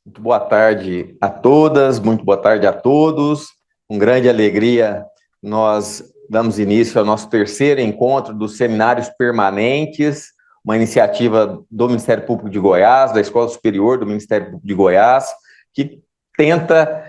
Muito boa tarde a todas, muito boa tarde a todos. Com grande alegria, nós damos início ao nosso terceiro encontro dos seminários permanentes, uma iniciativa do Ministério Público de Goiás, da Escola Superior do Ministério Público de Goiás, que tenta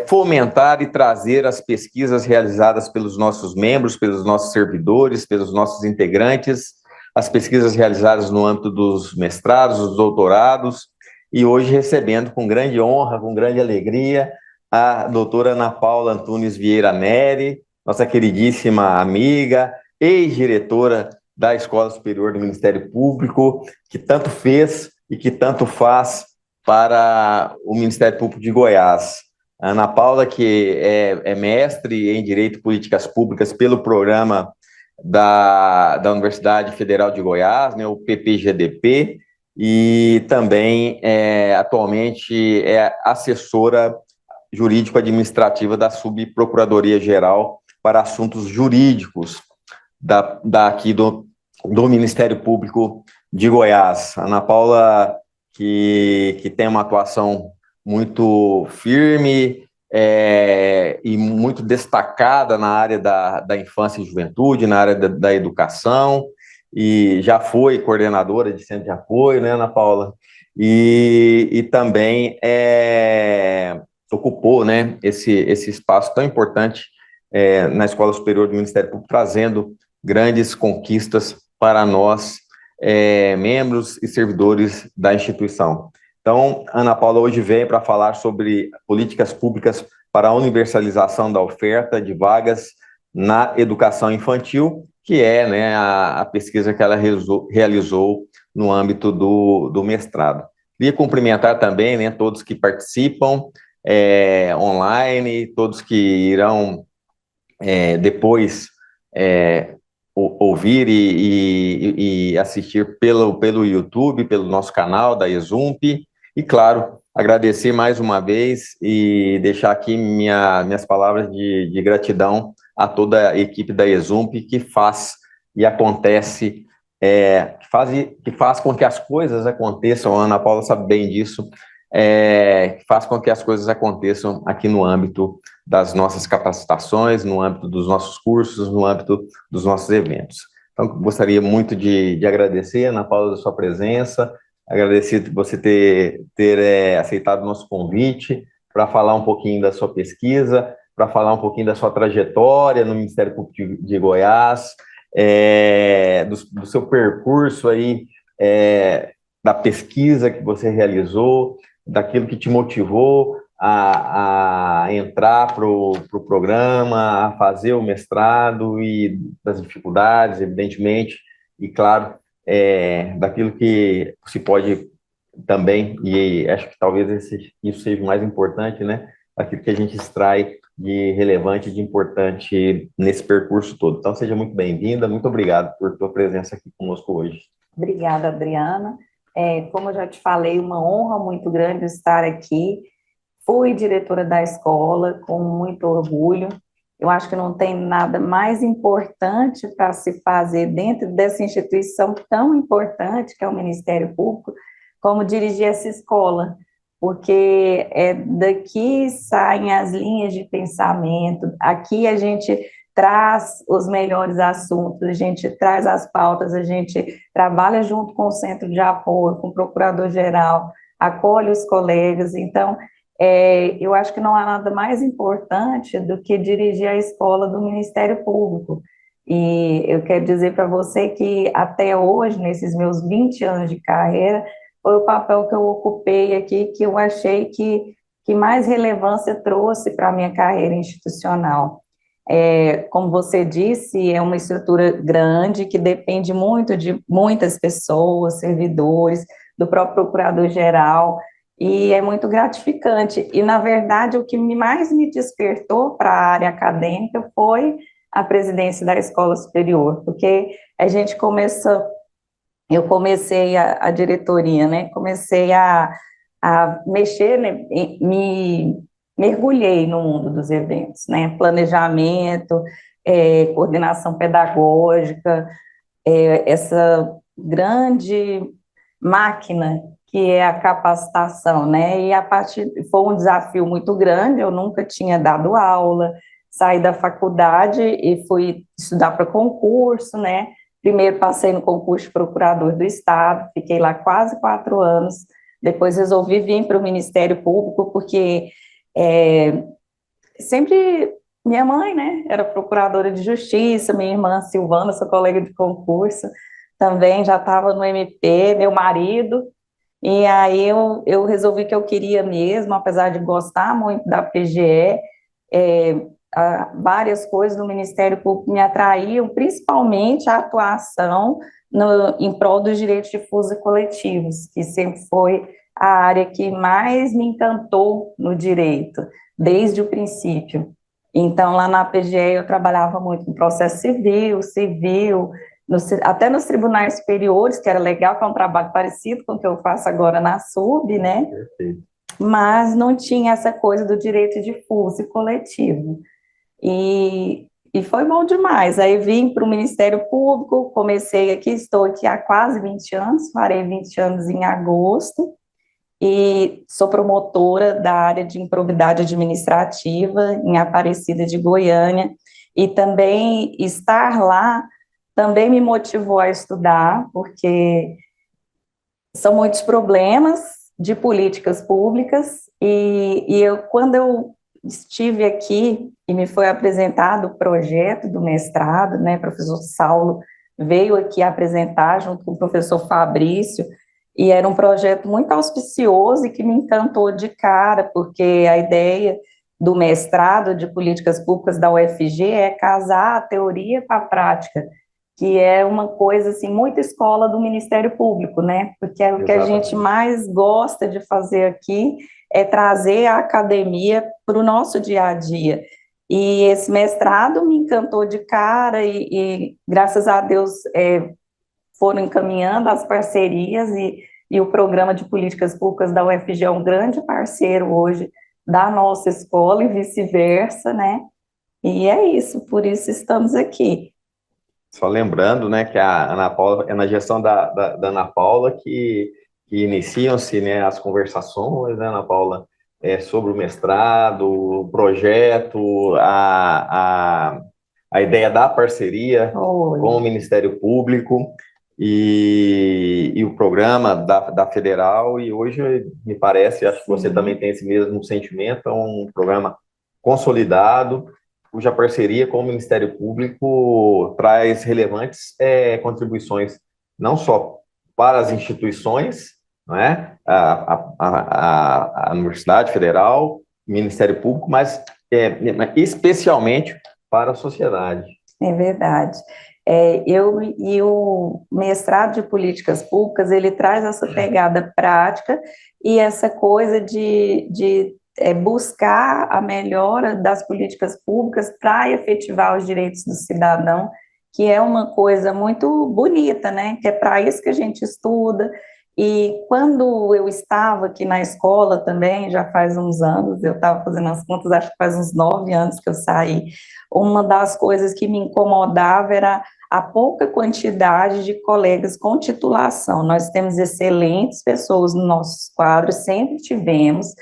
fomentar e trazer as pesquisas realizadas pelos nossos membros, pelos nossos servidores, pelos nossos integrantes, as pesquisas realizadas no âmbito dos mestrados, dos doutorados, e hoje recebendo com grande honra, com grande alegria, a doutora Ana Paula Antunes Vieira Neri, nossa queridíssima amiga, ex-diretora da Escola Superior do Ministério Público, que tanto fez e que tanto faz para o Ministério Público de Goiás. A Ana Paula, que é mestre em Direito e Políticas Públicas pelo programa da Universidade Federal de Goiás, né, o PPGDP, e também atualmente é assessora jurídico-administrativa da Subprocuradoria-Geral para Assuntos Jurídicos aqui do Ministério Público de Goiás. Ana Paula, que tem uma atuação muito firme e muito destacada na área da infância e juventude, na área da educação, e já foi coordenadora de centro de apoio, né, Ana Paula? E também ocupou, né, esse espaço tão importante na Escola Superior do Ministério Público, trazendo grandes conquistas para nós, membros e servidores da instituição. Então, Ana Paula hoje vem para falar sobre políticas públicas para a universalização da oferta de vagas na educação infantil, que é, né, a pesquisa que ela realizou no âmbito do mestrado. Queria cumprimentar também, né, todos que participam online, todos que irão depois ouvir e assistir pelo YouTube, pelo nosso canal da Exump, e, claro, agradecer mais uma vez e deixar aqui minhas palavras de gratidão a toda a equipe da Exump, que faz e acontece, que faz com que as coisas aconteçam. A Ana Paula sabe bem disso, que faz com que as coisas aconteçam aqui no âmbito das nossas capacitações, no âmbito dos nossos cursos, no âmbito dos nossos eventos. Então, gostaria muito de agradecer, Ana Paula, da sua presença, agradecer você ter aceitado o nosso convite para falar um pouquinho da sua pesquisa, para falar um pouquinho da sua trajetória no Ministério Público de Goiás, do seu percurso aí, da pesquisa que você realizou, daquilo que te motivou a entrar para o programa, a fazer o mestrado, e das dificuldades, evidentemente, e, claro, daquilo que se pode também, e acho que talvez isso seja o mais importante, né, daquilo que a gente extrai de relevante, de importante nesse percurso todo. Então, seja muito bem-vinda, muito obrigado por tua presença aqui conosco hoje. Obrigada, Adriana. Como eu já te falei, uma honra muito grande estar aqui. Fui diretora da escola com muito orgulho. Eu acho que não tem nada mais importante para se fazer dentro dessa instituição tão importante que é o Ministério Público, como dirigir essa escola, porque daqui saem as linhas de pensamento, aqui a gente traz os melhores assuntos, a gente traz as pautas, a gente trabalha junto com o centro de apoio, com o procurador-geral, acolhe os colegas. Então, eu acho que não há nada mais importante do que dirigir a escola do Ministério Público. E eu quero dizer para você que até hoje, nesses meus 20 anos de carreira, foi o papel que eu ocupei aqui, que eu achei que mais relevância trouxe para a minha carreira institucional. Como você disse, é uma estrutura grande que depende muito de muitas pessoas, servidores, do próprio procurador-geral, e é muito gratificante. E, na verdade, o que mais me despertou para a área acadêmica foi a presidência da Escola Superior, porque a gente eu comecei a diretoria, né, comecei a mexer, né, mergulhei no mundo dos eventos, né, planejamento, coordenação pedagógica, essa grande máquina que é a capacitação, né? E foi um desafio muito grande, eu nunca tinha dado aula, saí da faculdade e fui estudar para concurso, né? Primeiro passei no concurso de procurador do Estado, fiquei lá quase 4 anos, depois resolvi vir para o Ministério Público, porque sempre minha mãe, né, era procuradora de justiça, minha irmã Silvana, sua colega de concurso, também já estava no MP, meu marido, e aí eu resolvi que eu queria mesmo, apesar de gostar muito da PGE, várias coisas no Ministério Público me atraíam, principalmente a atuação em prol dos direitos difusos e coletivos, que sempre foi a área que mais me encantou no direito, desde o princípio. Então, lá na PGE eu trabalhava muito com processo civil, até nos tribunais superiores, que era legal, que é um trabalho parecido com o que eu faço agora na SUB, né? Perfeito. Mas não tinha essa coisa do direito difuso e coletivo. E foi bom demais. Aí vim para o Ministério Público, comecei aqui, estou aqui há quase 20 anos, farei 20 anos em agosto, e sou promotora da área de improbidade administrativa em Aparecida de Goiânia, e também estar lá também me motivou a estudar, porque são muitos problemas de políticas públicas, quando eu estive aqui e me foi apresentado o projeto do mestrado, né, professor Saulo veio aqui apresentar junto com o professor Fabrício, e era um projeto muito auspicioso e que me encantou de cara, porque a ideia do mestrado de políticas públicas da UFG é casar a teoria com a prática, que é uma coisa, assim, muito escola do Ministério Público, né, porque é o que a gente mais gosta de fazer aqui, é trazer a academia para o nosso dia a dia. E esse mestrado me encantou de cara e graças a Deus, foram encaminhando as parcerias e o programa de políticas públicas da UFG é um grande parceiro hoje da nossa escola e vice-versa, né, e é isso, por isso estamos aqui. Só lembrando, né, que a Ana Paula, é na gestão da Ana Paula que iniciam-se, né, as conversações, né, Ana Paula, sobre o mestrado, o projeto, a ideia da parceria com o Ministério Público e o programa da Federal, e hoje, me parece, acho que você também tem esse mesmo sentimento, é um programa consolidado, cuja parceria com o Ministério Público traz relevantes contribuições, não só para as instituições, não é? A Universidade Federal, o Ministério Público, mas especialmente para a sociedade. É verdade. E o mestrado de políticas públicas, ele traz essa pegada prática e essa coisa de buscar a melhora das políticas públicas para efetivar os direitos do cidadão, que é uma coisa muito bonita, né? Que é para isso que a gente estuda. E quando eu estava aqui na escola também, já faz uns anos, eu estava fazendo as contas, acho que faz uns 9 anos que eu saí, uma das coisas que me incomodava era a pouca quantidade de colegas com titulação. Nós temos excelentes pessoas nos nossos quadros, sempre tivemos,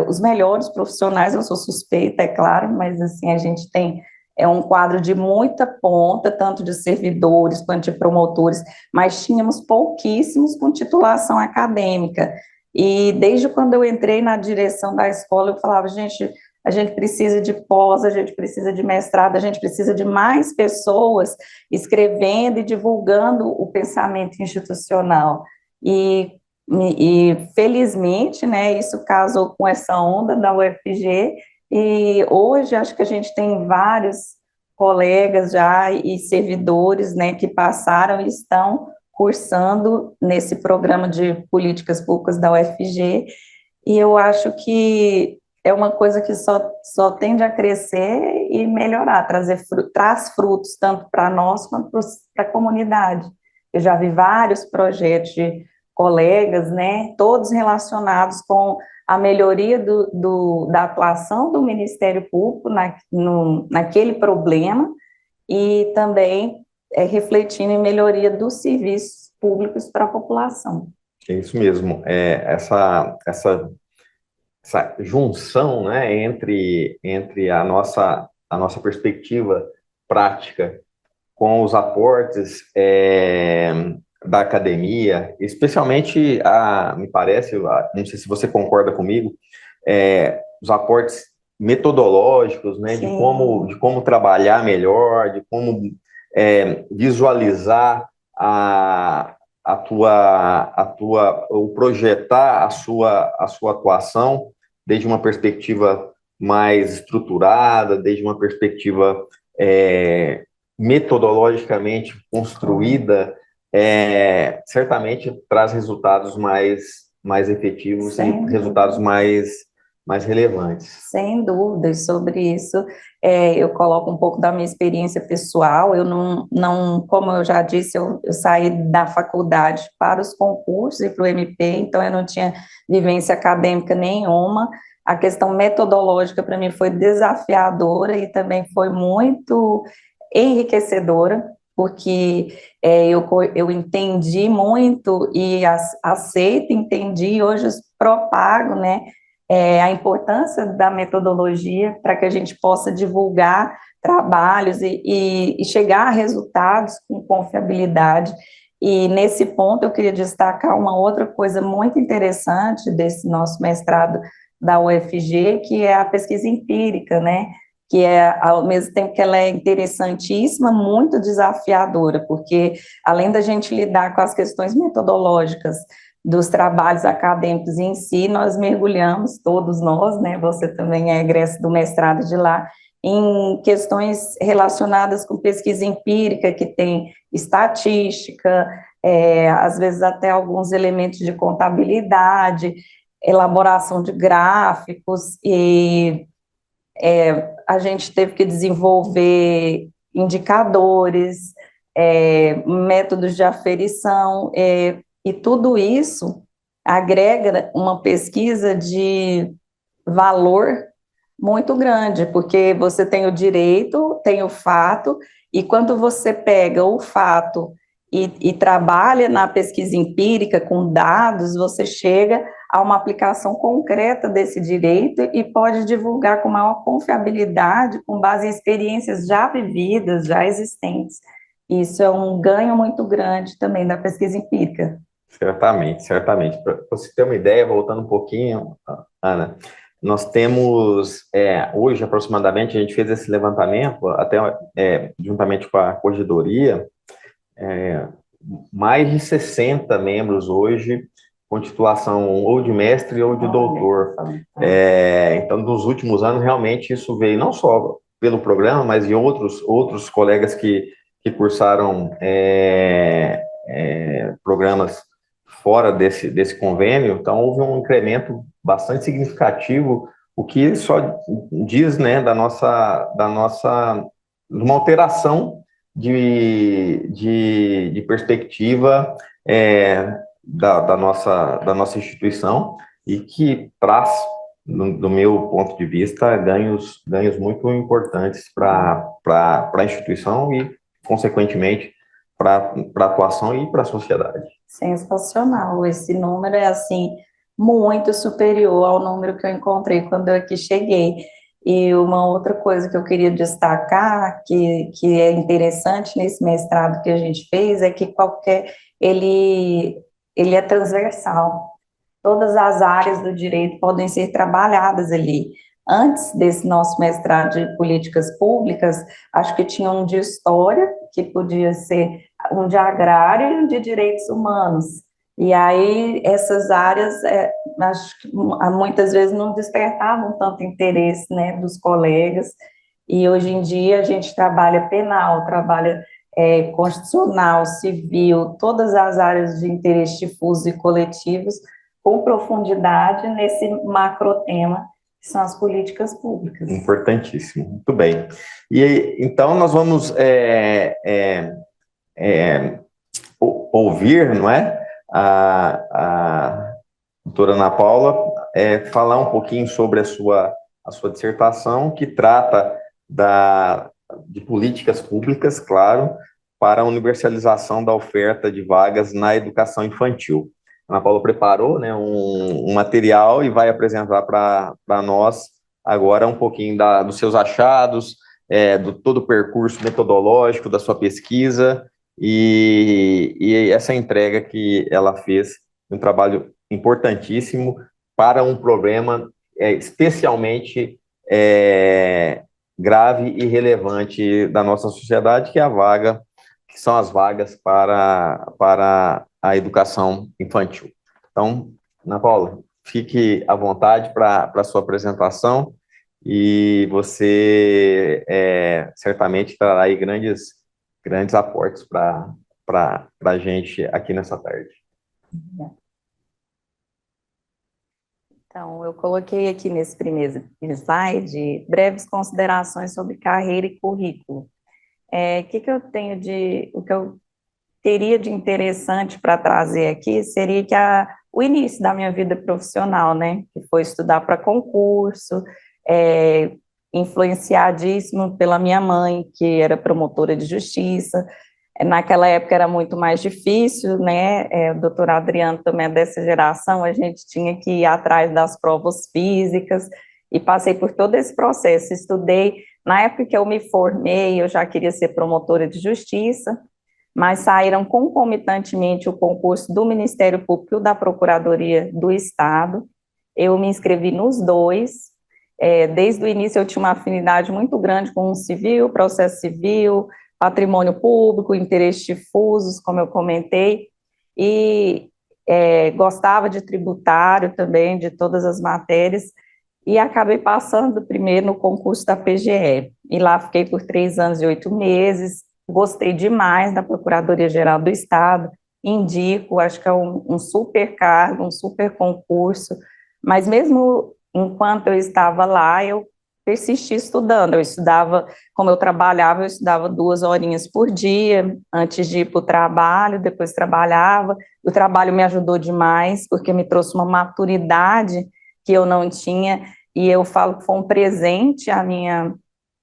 os melhores profissionais, eu sou suspeita, é claro, mas assim, a gente tem um quadro de muita ponta, tanto de servidores quanto de promotores, mas tínhamos pouquíssimos com titulação acadêmica. E desde quando eu entrei na direção da escola, eu falava, gente, a gente precisa de pós, a gente precisa de mestrado, a gente precisa de mais pessoas escrevendo e divulgando o pensamento institucional. E felizmente, né, isso casou com essa onda da UFG, e hoje acho que a gente tem vários colegas já e servidores, né, que passaram e estão cursando nesse programa de políticas públicas da UFG, e eu acho que é uma coisa que só tende a crescer e melhorar, traz frutos tanto para nós quanto para a comunidade. Eu já vi vários projetos de colegas, né, todos relacionados com a melhoria da atuação do Ministério Público naquele problema e também refletindo em melhoria dos serviços públicos para a população. É isso mesmo. Essa junção, né, entre a nossa perspectiva prática com os aportes da academia, especialmente, me parece, não sei se você concorda comigo, os aportes metodológicos, né, de como trabalhar melhor, de como visualizar ou projetar a sua atuação desde uma perspectiva mais estruturada, desde uma perspectiva metodologicamente construída, certamente traz resultados mais efetivos e resultados mais relevantes. Sem dúvidas sobre isso. Eu coloco um pouco da minha experiência pessoal. Eu não, como eu já disse, eu saí da faculdade para os concursos e para o MP, então eu não tinha vivência acadêmica nenhuma. A questão metodológica para mim foi desafiadora e também foi muito enriquecedora, porque eu entendi muito e aceito, entendi, e hoje propago, né, a importância da metodologia para que a gente possa divulgar trabalhos e chegar a resultados com confiabilidade. E nesse ponto eu queria destacar uma outra coisa muito interessante desse nosso mestrado da UFG, que é a pesquisa empírica, né? Que ao mesmo tempo que ela é interessantíssima, muito desafiadora, porque além da gente lidar com as questões metodológicas dos trabalhos acadêmicos em si, nós mergulhamos, todos nós, né, você também é egresso do mestrado de lá, em questões relacionadas com pesquisa empírica, que tem estatística, às vezes até alguns elementos de contabilidade, elaboração de gráficos, e a gente teve que desenvolver indicadores, métodos de aferição, e tudo isso agrega uma pesquisa de valor muito grande, porque você tem o direito, tem o fato, e quando você pega o fato e trabalha na pesquisa empírica com dados, você chega a uma aplicação concreta desse direito e pode divulgar com maior confiabilidade, com base em experiências já vividas, já existentes. Isso é um ganho muito grande também da pesquisa empírica. Certamente, certamente. Para você ter uma ideia, voltando um pouquinho, Ana, nós temos, hoje aproximadamente, a gente fez esse levantamento, até juntamente com a corregedoria, mais de 60 membros hoje com titulação ou de mestre ou de doutor. Então, nos últimos anos, realmente, isso veio não só pelo programa, mas de outros colegas que cursaram programas fora desse convênio. Então, houve um incremento bastante significativo, o que só diz, né, de uma alteração de perspectiva da nossa instituição, e que traz, do meu ponto de vista, ganhos muito importantes para a instituição e, consequentemente, para a atuação e para a sociedade. Sensacional, esse número é, assim, muito superior ao número que eu encontrei quando eu aqui cheguei. E uma outra coisa que eu queria destacar, que é interessante nesse mestrado que a gente fez, é que ele é transversal. Todas as áreas do direito podem ser trabalhadas ali. Antes desse nosso mestrado de políticas públicas, acho que tinha um de história, que podia ser um de agrário e um de direitos humanos. E aí, essas áreas, acho que muitas vezes não despertavam tanto interesse, né, dos colegas, e hoje em dia a gente trabalha penal, trabalha constitucional, civil, todas as áreas de interesse difusos e coletivos, com profundidade nesse macro tema, que são as políticas públicas. Importantíssimo, muito bem. E então nós vamos ouvir, não é, a doutora Ana Paula falar um pouquinho sobre a sua dissertação, que trata de políticas públicas, claro, para a universalização da oferta de vagas na educação infantil. Ana Paula preparou, né, um material e vai apresentar para nós agora um pouquinho dos seus achados, do todo o percurso metodológico da sua pesquisa e essa entrega que ela fez, um trabalho importantíssimo para um problema especialmente grave e relevante da nossa sociedade, que é que são as vagas para a educação infantil. Então, Ana Paula, fique à vontade para a sua apresentação e você certamente trará aí grandes aportes para a gente aqui nessa tarde. Então, eu coloquei aqui nesse primeiro slide breves considerações sobre carreira e currículo. O que eu teria de interessante para trazer aqui seria que o início da minha vida profissional, né, que foi estudar para concurso, influenciadíssimo pela minha mãe, que era promotora de justiça. Naquela época era muito mais difícil, né, o doutor Adriano também é dessa geração, a gente tinha que ir atrás das provas físicas, e passei por todo esse processo, estudei, na época que eu me formei, eu já queria ser promotora de justiça, mas saíram concomitantemente o concurso do Ministério Público e da Procuradoria do Estado, eu me inscrevi nos dois, desde o início eu tinha uma afinidade muito grande com o civil, processo civil, patrimônio público, interesses difusos, como eu comentei, e gostava de tributário também, de todas as matérias, e acabei passando primeiro no concurso da PGE, e lá fiquei por 3 anos e 8 meses, gostei demais da Procuradoria-Geral do Estado, indico, acho que é um super cargo, um super concurso, mas mesmo enquanto eu estava lá, eu persisti estudando, eu estudava, como eu trabalhava, eu estudava 2 horinhas por dia, antes de ir para o trabalho, depois trabalhava, o trabalho me ajudou demais, porque me trouxe uma maturidade que eu não tinha, e eu falo que foi um presente a minha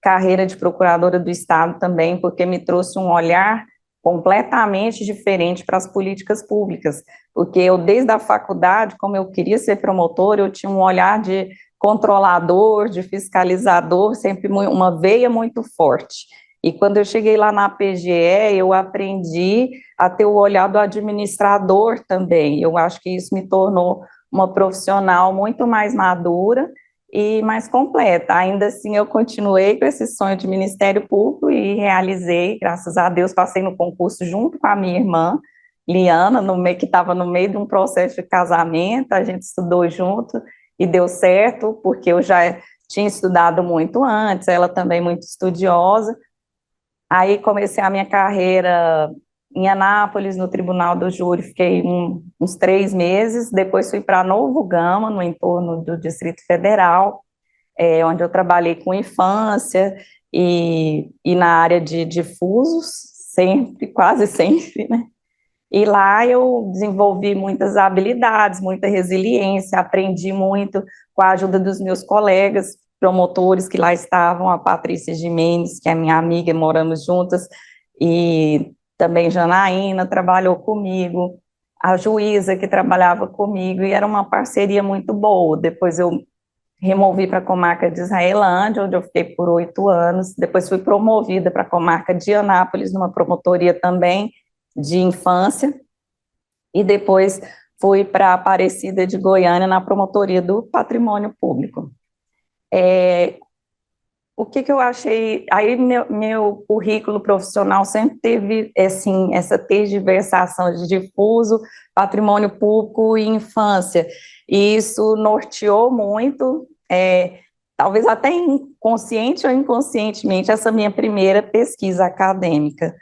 carreira de procuradora do Estado também, porque me trouxe um olhar completamente diferente para as políticas públicas, porque eu, desde a faculdade, como eu queria ser promotora, eu tinha um olhar de controlador, de fiscalizador, sempre uma veia muito forte. E quando eu cheguei lá na PGE, eu aprendi a ter o olhar do administrador também. Eu acho que isso me tornou uma profissional muito mais madura e mais completa. Ainda assim, eu continuei com esse sonho de Ministério Público e realizei, graças a Deus, passei no concurso junto com a minha irmã, Liana, que estava no meio de um processo de casamento, a gente estudou junto e deu certo, porque eu já tinha estudado muito antes, ela também muito estudiosa. Aí comecei a minha carreira em Anápolis, no Tribunal do Júri, fiquei uns 3 meses, depois fui para Novo Gama, no entorno do Distrito Federal, onde eu trabalhei com infância e na área de difusos, sempre, quase sempre, né? E lá eu desenvolvi muitas habilidades, muita resiliência, aprendi muito com a ajuda dos meus colegas, promotores que lá estavam, a Patrícia Gimenez, que é minha amiga, moramos juntas, e também Janaína trabalhou comigo, a juíza que trabalhava comigo, e era uma parceria muito boa. Depois eu removi para a comarca de Israelândia, onde eu fiquei por 8 anos, depois fui promovida para a comarca de Anápolis, numa promotoria também de infância, e depois fui para Aparecida de Goiânia, na promotoria do Patrimônio Público. O que eu achei, aí meu currículo profissional sempre teve, assim, essa tergiversação de difuso, patrimônio público e infância, e isso norteou muito, talvez até consciente ou inconscientemente, essa minha primeira pesquisa acadêmica.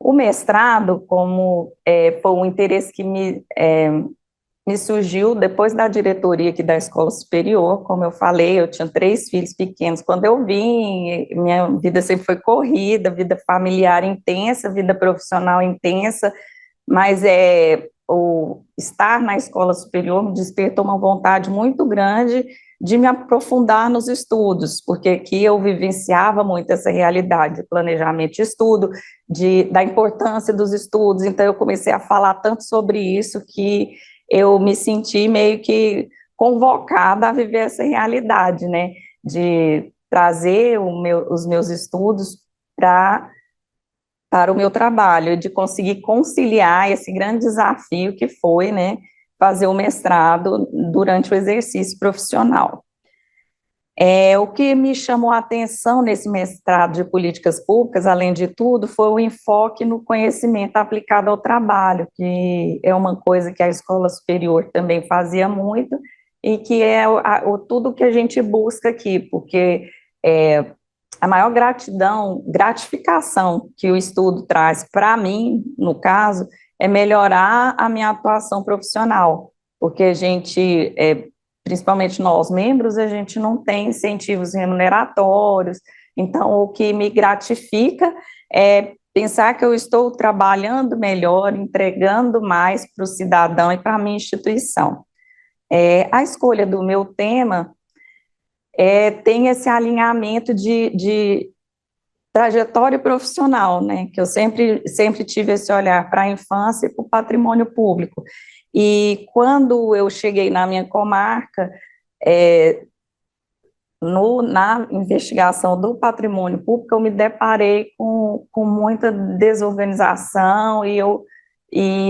O mestrado, como foi um interesse que me surgiu depois da diretoria aqui da escola superior, como eu falei, eu tinha 3 filhos pequenos. Quando eu vim, minha vida sempre foi corrida, vida familiar intensa, vida profissional intensa, mas o estar na escola superior me despertou uma vontade muito grande de me aprofundar nos estudos, porque aqui eu vivenciava muito essa realidade de planejamento de estudo, da importância dos estudos, então eu comecei a falar tanto sobre isso que eu me senti meio que convocada a viver essa realidade, né, de trazer os meus estudos para o meu trabalho, de conseguir conciliar esse grande desafio que foi, né, fazer o mestrado durante o exercício profissional. O que me chamou a atenção nesse mestrado de políticas públicas, além de tudo, foi o enfoque no conhecimento aplicado ao trabalho, que é uma coisa que a escola superior também fazia muito, e que é tudo que a gente busca aqui, porque a maior gratificação que o estudo traz para mim, no caso, é melhorar a minha atuação profissional, porque a gente, principalmente nós membros, a gente não tem incentivos remuneratórios, então o que me gratifica é pensar que eu estou trabalhando melhor, entregando mais para o cidadão e para a minha instituição. A escolha do meu tema tem esse alinhamento de trajetória profissional, né, que eu sempre tive esse olhar para a infância e para o patrimônio público. E quando eu cheguei na minha comarca, na investigação do patrimônio público, eu me deparei com muita desorganização e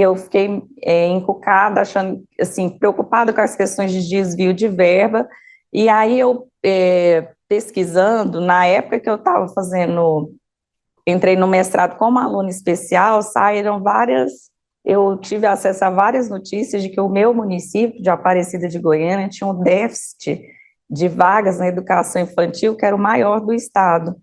eu fiquei encucada, achando, assim, preocupada com as questões de desvio de verba, e aí eu, pesquisando, na época que eu estava entrei no mestrado como aluna especial, eu tive acesso a várias notícias de que o meu município de Aparecida de Goiânia tinha um déficit de vagas na educação infantil que era o maior do estado.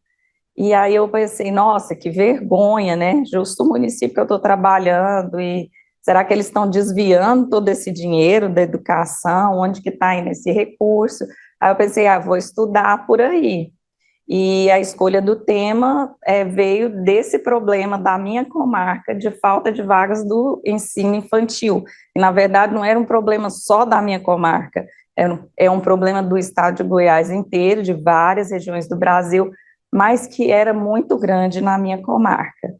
E aí eu pensei, nossa, que vergonha, né? Justo o município que eu estou trabalhando, e será que eles estão desviando todo esse dinheiro da educação? Onde que está indo esse recurso? Aí eu pensei, vou estudar por aí. E a escolha do tema veio desse problema da minha comarca de falta de vagas do ensino infantil. E, na verdade, não era um problema só da minha comarca, é um problema do estado de Goiás inteiro, de várias regiões do Brasil, mas que era muito grande na minha comarca.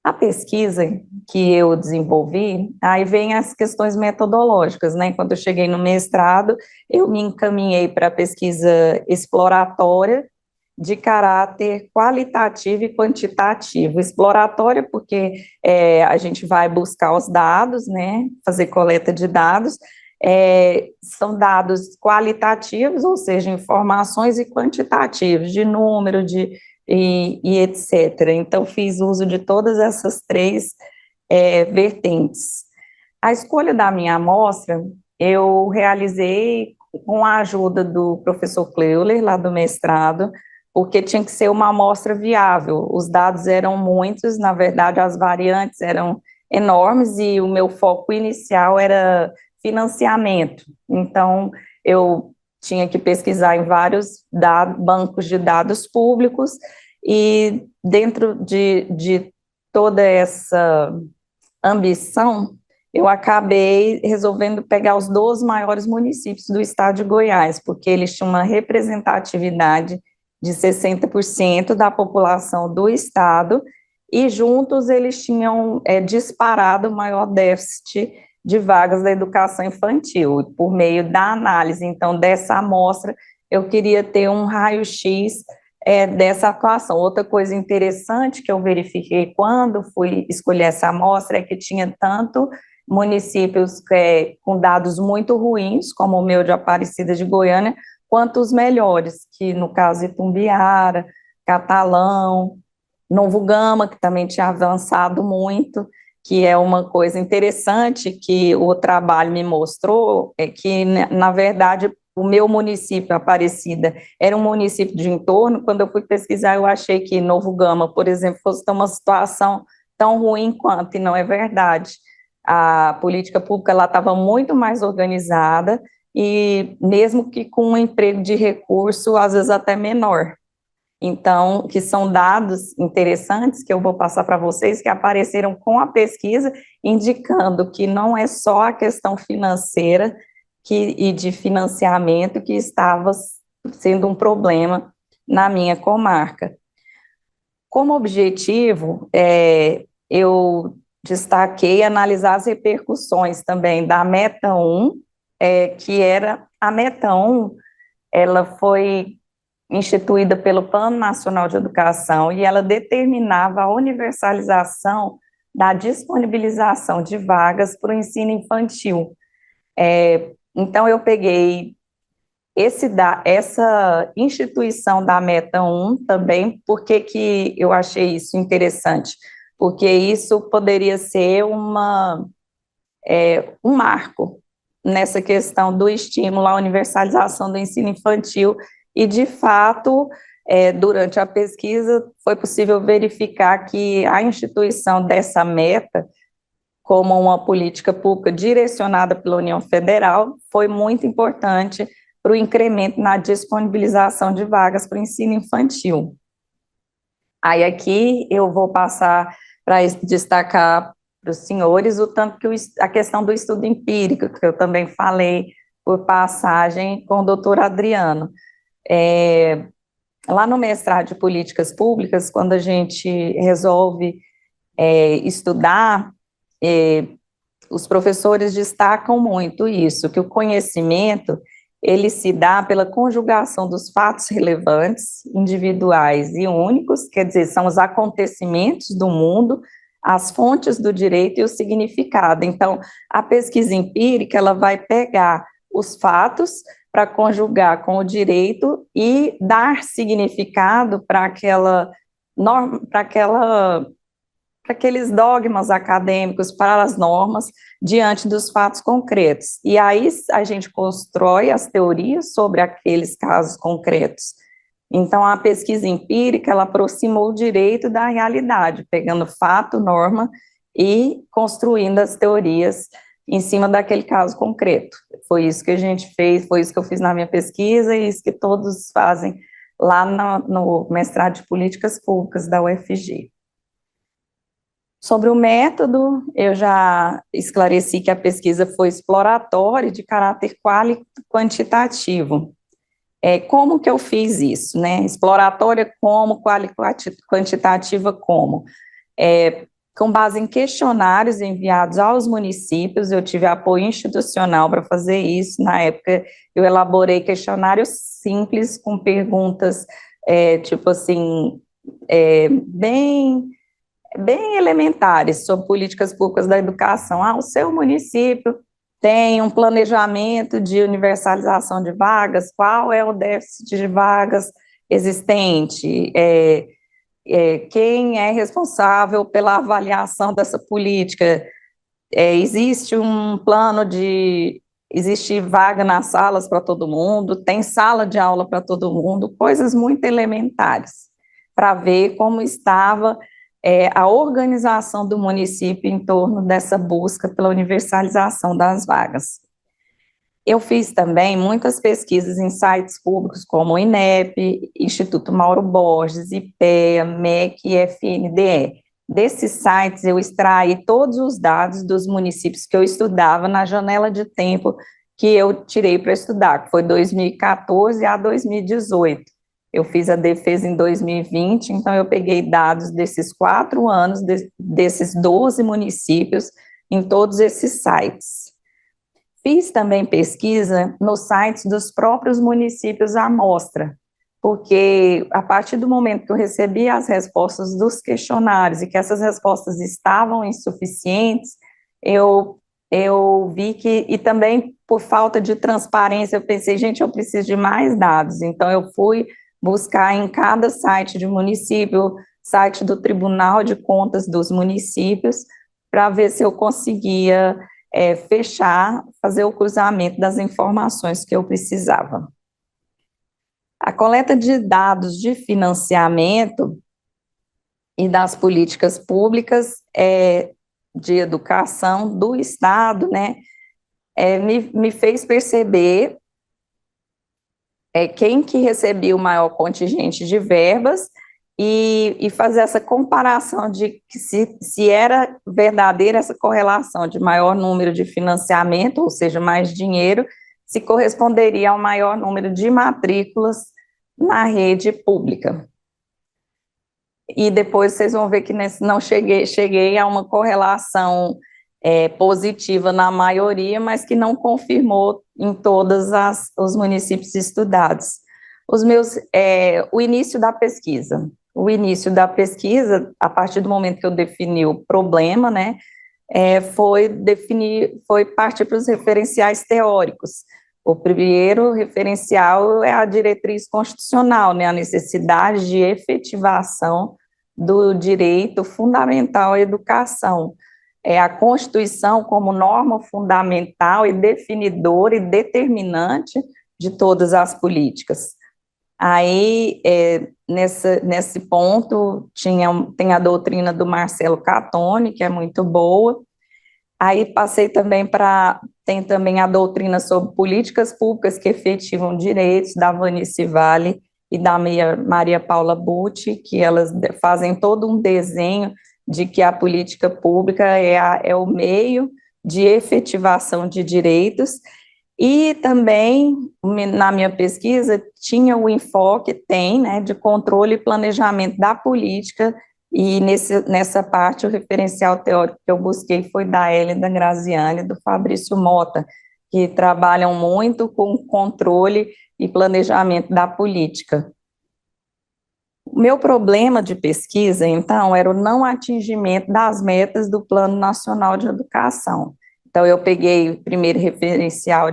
A pesquisa que eu desenvolvi, aí vem as questões metodológicas, né? Quando eu cheguei no mestrado, eu me encaminhei para a pesquisa exploratória, de caráter qualitativo e quantitativo. Exploratória porque a gente vai buscar os dados, né, fazer coleta de dados, são dados qualitativos, ou seja, informações, e quantitativos, de número, e etc. Então, fiz uso de todas essas três vertentes. A escolha da minha amostra, eu realizei com a ajuda do professor Kleuler, lá do mestrado, porque tinha que ser uma amostra viável. Os dados eram muitos, na verdade, as variantes eram enormes, e o meu foco inicial era financiamento. Então, eu tinha que pesquisar em vários bancos de dados públicos, e dentro de toda essa ambição, eu acabei resolvendo pegar os 12 maiores municípios do estado de Goiás, porque eles tinham uma representatividade de 60% da população do estado, e juntos eles tinham disparado o maior déficit de vagas da educação infantil. Por meio da análise, então, dessa amostra, eu queria ter um raio-x dessa atuação. Outra coisa interessante que eu verifiquei quando fui escolher essa amostra é que tinha tanto municípios com dados muito ruins, como o meu de Aparecida de Goiânia, quanto os melhores, que no caso Itumbiara, Catalão, Novo Gama, que também tinha avançado muito, que é uma coisa interessante que o trabalho me mostrou, é que, na verdade, o meu município, Aparecida, era um município de entorno. Quando eu fui pesquisar, eu achei que Novo Gama, por exemplo, fosse ter uma situação tão ruim quanto, e não é verdade. A política pública lá estava muito mais organizada, e mesmo que com um emprego de recurso, às vezes até menor. Então, que são dados interessantes que eu vou passar para vocês, que apareceram com a pesquisa, indicando que não é só a questão financeira e de financiamento que estava sendo um problema na minha comarca. Como objetivo, eu destaquei analisar as repercussões também da Meta 1, que era a Meta 1, ela foi instituída pelo Plano Nacional de Educação e ela determinava a universalização da disponibilização de vagas para o ensino infantil. Então, eu peguei essa instituição da Meta 1 também, por que eu achei isso interessante? Porque isso poderia ser um marco nessa questão do estímulo à universalização do ensino infantil, e, de fato, durante a pesquisa, foi possível verificar que a instituição dessa meta, como uma política pública direcionada pela União Federal, foi muito importante para o incremento na disponibilização de vagas para o ensino infantil. Aí aqui eu vou passar para destacar para os senhores o tanto que a questão do estudo empírico, que eu também falei por passagem com o doutor Adriano. Lá no mestrado de políticas públicas, quando a gente resolve estudar, os professores destacam muito isso, que o conhecimento, ele se dá pela conjugação dos fatos relevantes, individuais e únicos, quer dizer, são os acontecimentos do mundo, as fontes do direito e o significado. Então, a pesquisa empírica, ela vai pegar os fatos para conjugar com o direito e dar significado para aqueles dogmas acadêmicos, para as normas, diante dos fatos concretos. E aí a gente constrói as teorias sobre aqueles casos concretos. Então, a pesquisa empírica, ela aproximou o direito da realidade, pegando fato, norma e construindo as teorias em cima daquele caso concreto. Foi isso que a gente fez, foi isso que eu fiz na minha pesquisa e isso que todos fazem lá no mestrado de políticas públicas da UFG. Sobre o método, eu já esclareci que a pesquisa foi exploratória, de caráter quantitativo. Como que eu fiz isso, né? Exploratória como, quantitativa como? Com base em questionários enviados aos municípios, eu tive apoio institucional para fazer isso. Na época, eu elaborei questionários simples, com perguntas, tipo assim, bem elementares, sobre políticas públicas da educação. O seu município tem um planejamento de universalização de vagas? Qual é o déficit de vagas existente? Quem é responsável pela avaliação dessa política? Existe um plano existe vaga nas salas para todo mundo? Tem sala de aula para todo mundo? Coisas muito elementares, para ver como estava a organização do município em torno dessa busca pela universalização das vagas. Eu fiz também muitas pesquisas em sites públicos como o INEP, Instituto Mauro Borges, IPEA, MEC e FNDE. Desses sites eu extraí todos os dados dos municípios que eu estudava na janela de tempo que eu tirei para estudar, que foi 2014 a 2018. Eu fiz a defesa em 2020, então eu peguei dados desses 4 anos, desses 12 municípios, em todos esses sites. Fiz também pesquisa nos sites dos próprios municípios à amostra, porque a partir do momento que eu recebi as respostas dos questionários e que essas respostas estavam insuficientes, eu vi que, e também por falta de transparência, eu pensei, gente, eu preciso de mais dados, então eu fui buscar em cada site de município, site do Tribunal de Contas dos municípios, para ver se eu conseguia fazer o cruzamento das informações que eu precisava. A coleta de dados de financiamento e das políticas públicas de educação do Estado, né, me fez perceber quem que recebia o maior contingente de verbas e fazer essa comparação de que se era verdadeira essa correlação de maior número de financiamento, ou seja, mais dinheiro, se corresponderia ao maior número de matrículas na rede pública. E depois vocês vão ver que não cheguei a uma correlação positiva na maioria, mas que não confirmou em todos os municípios estudados. O início da pesquisa. O início da pesquisa, a partir do momento que eu defini o problema, né, foi partir para os referenciais teóricos. O primeiro referencial é a diretriz constitucional, né, a necessidade de efetivação do direito fundamental à educação. A Constituição como norma fundamental e definidora e determinante de todas as políticas. Aí, nesse ponto, tem a doutrina do Marcelo Catone, que é muito boa. Aí passei também tem também a doutrina sobre políticas públicas que efetivam direitos, da Vanice Vale e da Maria Paula Butti, que elas fazem todo um desenho de que a política pública é o meio de efetivação de direitos. E também, na minha pesquisa, tinha o enfoque, né, de controle e planejamento da política, e nessa parte o referencial teórico que eu busquei foi da Hélida Graziani e do Fabrício Mota, que trabalham muito com controle e planejamento da política. O meu problema de pesquisa, então, era o não atingimento das metas do Plano Nacional de Educação. Então, eu peguei o primeiro referencial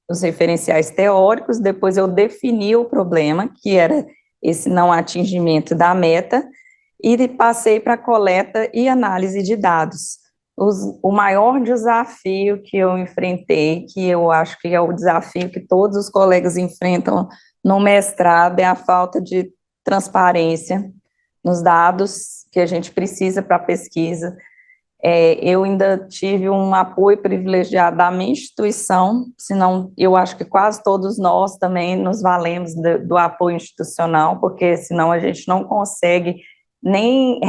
os referenciais teóricos, depois eu defini o problema, que era esse não atingimento da meta, e passei para a coleta e análise de dados. O maior desafio que eu enfrentei, que eu acho que é o desafio que todos os colegas enfrentam no mestrado, é a falta de transparência nos dados que a gente precisa para a pesquisa. Eu ainda tive um apoio privilegiado da minha instituição, senão eu acho que quase todos nós também nos valemos do apoio institucional, porque senão a gente não consegue nem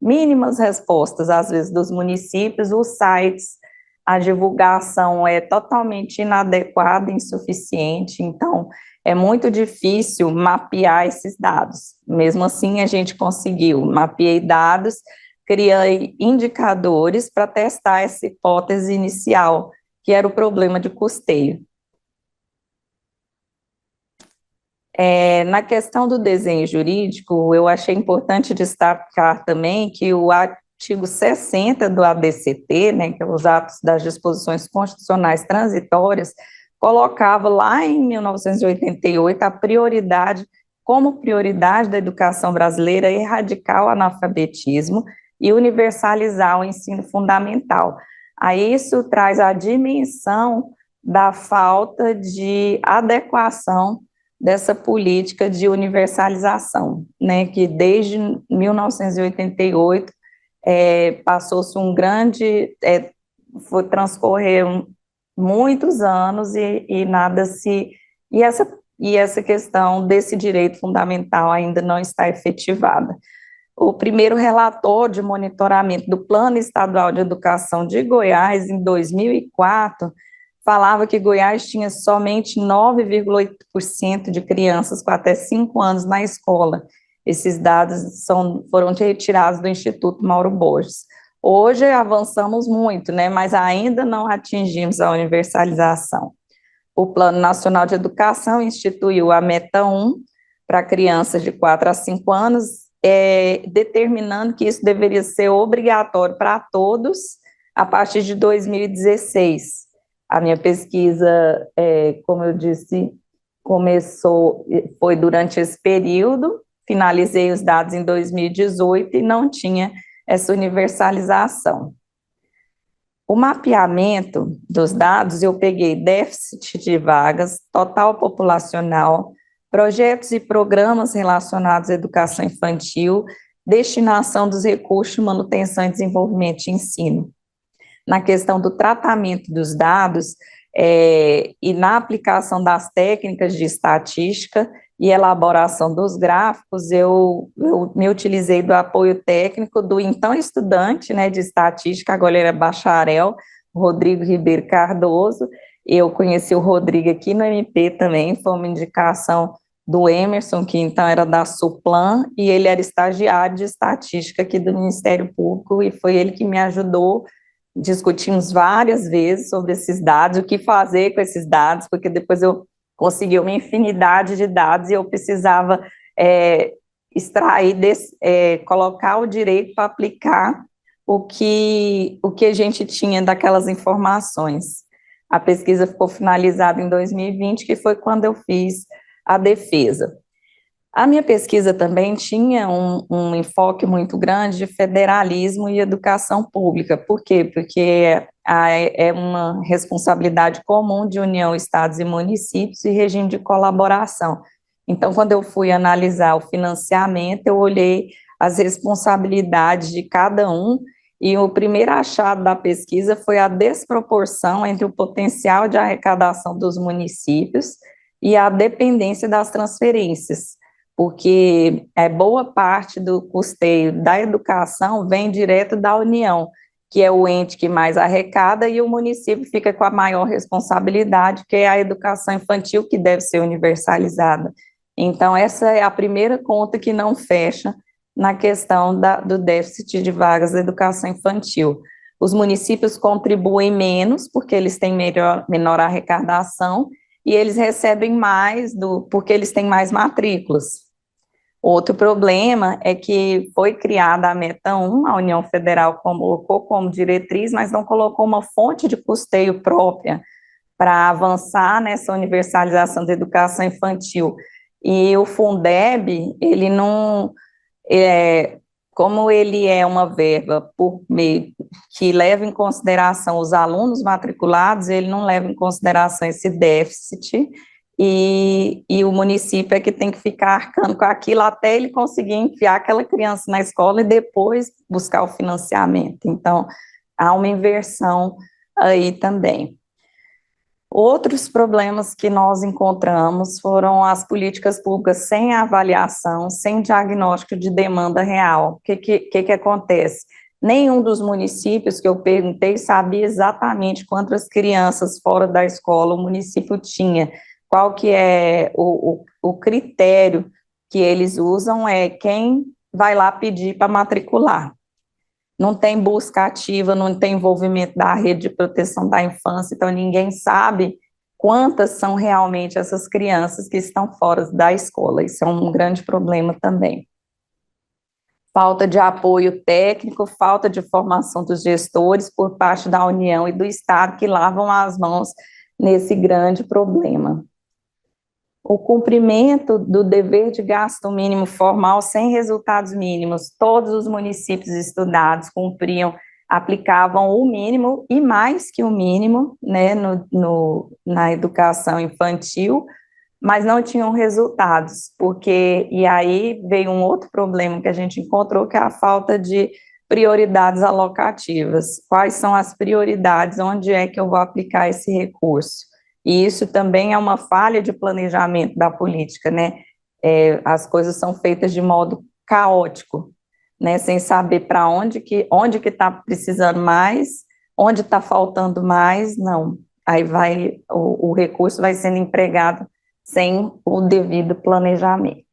mínimas respostas, às vezes, dos municípios, os sites, a divulgação é totalmente inadequada, insuficiente, então é muito difícil mapear esses dados. Mesmo assim, a gente conseguiu, mapeei dados, criei indicadores para testar essa hipótese inicial, que era o problema de custeio. Na questão do desenho jurídico, eu achei importante destacar também que o artigo 60 do ADCT, né, que é os atos das disposições constitucionais transitórias, colocava lá em 1988 como prioridade da educação brasileira erradicar o analfabetismo e universalizar o ensino fundamental. Aí isso traz a dimensão da falta de adequação dessa política de universalização, né, que desde 1988 passou-se transcorreram muitos anos e nada essa questão desse direito fundamental ainda não está efetivada. O primeiro relatório de monitoramento do Plano Estadual de Educação de Goiás, em 2004, falava que Goiás tinha somente 9,8% de crianças com até 5 anos na escola. Esses dados foram retirados do Instituto Mauro Borges. Hoje avançamos muito, né, mas ainda não atingimos a universalização. O Plano Nacional de Educação instituiu a Meta 1 para crianças de 4 a 5 anos, determinando que isso deveria ser obrigatório para todos a partir de 2016. A minha pesquisa, como eu disse, foi durante esse período, finalizei os dados em 2018 e não tinha essa universalização. O mapeamento dos dados, eu peguei déficit de vagas, total populacional, projetos e programas relacionados à educação infantil, destinação dos recursos de manutenção e desenvolvimento de ensino. Na questão do tratamento dos dados e na aplicação das técnicas de estatística e elaboração dos gráficos, eu me utilizei do apoio técnico do então estudante, né, de estatística, agora ele é bacharel, Rodrigo Ribeiro Cardoso. Eu conheci o Rodrigo aqui no MP também, foi uma indicação do Emerson, que então era da Suplan, e ele era estagiário de estatística aqui do Ministério Público, e foi ele que me ajudou. Discutimos várias vezes sobre esses dados, o que fazer com esses dados, porque depois eu consegui uma infinidade de dados e eu precisava extrair, colocar o direito para aplicar o que a gente tinha daquelas informações. A pesquisa ficou finalizada em 2020, que foi quando eu fiz a defesa. A minha pesquisa também tinha um enfoque muito grande de federalismo e educação pública. Por quê? Porque é uma responsabilidade comum de União, estados e municípios e regime de colaboração. Então, quando eu fui analisar o financiamento, eu olhei as responsabilidades de cada um, e o primeiro achado da pesquisa foi a desproporção entre o potencial de arrecadação dos municípios e a dependência das transferências, porque boa parte do custeio da educação vem direto da União, que é o ente que mais arrecada, e o município fica com a maior responsabilidade, que é a educação infantil, que deve ser universalizada. Então, essa é a primeira conta que não fecha na questão do déficit de vagas da educação infantil. Os municípios contribuem menos, porque eles têm menor arrecadação, e eles recebem mais porque eles têm mais matrículas. Outro problema é que foi criada a Meta 1, a União Federal colocou como diretriz, mas não colocou uma fonte de custeio própria para avançar nessa universalização da educação infantil. E o Fundeb, ele não, como ele é uma verba por meio que leva em consideração os alunos matriculados, ele não leva em consideração esse déficit, e o município é que tem que ficar arcando com aquilo até ele conseguir enfiar aquela criança na escola e depois buscar o financiamento. Então, há uma inversão aí também. Outros problemas que nós encontramos foram as políticas públicas sem avaliação, sem diagnóstico de demanda real. O que acontece? Nenhum dos municípios que eu perguntei sabia exatamente quantas crianças fora da escola o município tinha. Qual que é o critério que eles usam é quem vai lá pedir para matricular. Não tem busca ativa, não tem envolvimento da rede de proteção da infância, então ninguém sabe quantas são realmente essas crianças que estão fora da escola. Isso é um grande problema também. Falta de apoio técnico, falta de formação dos gestores por parte da União e do Estado, que lavam as mãos nesse grande problema. O cumprimento do dever de gasto mínimo formal sem resultados mínimos. Todos os municípios estudados cumpriam, aplicavam o mínimo e mais que o mínimo, né, na educação infantil, mas não tinham resultados, e aí veio um outro problema que a gente encontrou, que é a falta de prioridades alocativas. Quais são as prioridades, onde é que eu vou aplicar esse recurso? E isso também é uma falha de planejamento da política, né? As coisas são feitas de modo caótico, né? Sem saber para onde que está precisando mais, onde está faltando mais, não. Aí o recurso vai sendo empregado sem o devido planejamento.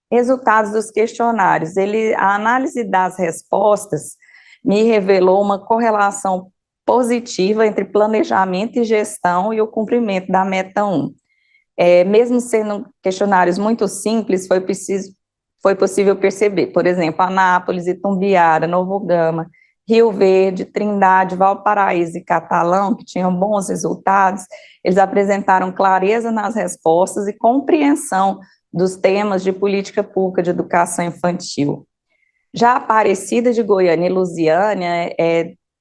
Resultados dos questionários. A análise das respostas me revelou uma correlação positiva entre planejamento e gestão e o cumprimento da Meta 1. Mesmo sendo questionários muito simples, foi possível perceber, por exemplo, Anápolis, Itumbiara, Novo Gama, Rio Verde, Trindade, Valparaíso e Catalão, que tinham bons resultados, eles apresentaram clareza nas respostas e compreensão dos temas de política pública de educação infantil. Já Aparecida de Goiânia e Lusiânia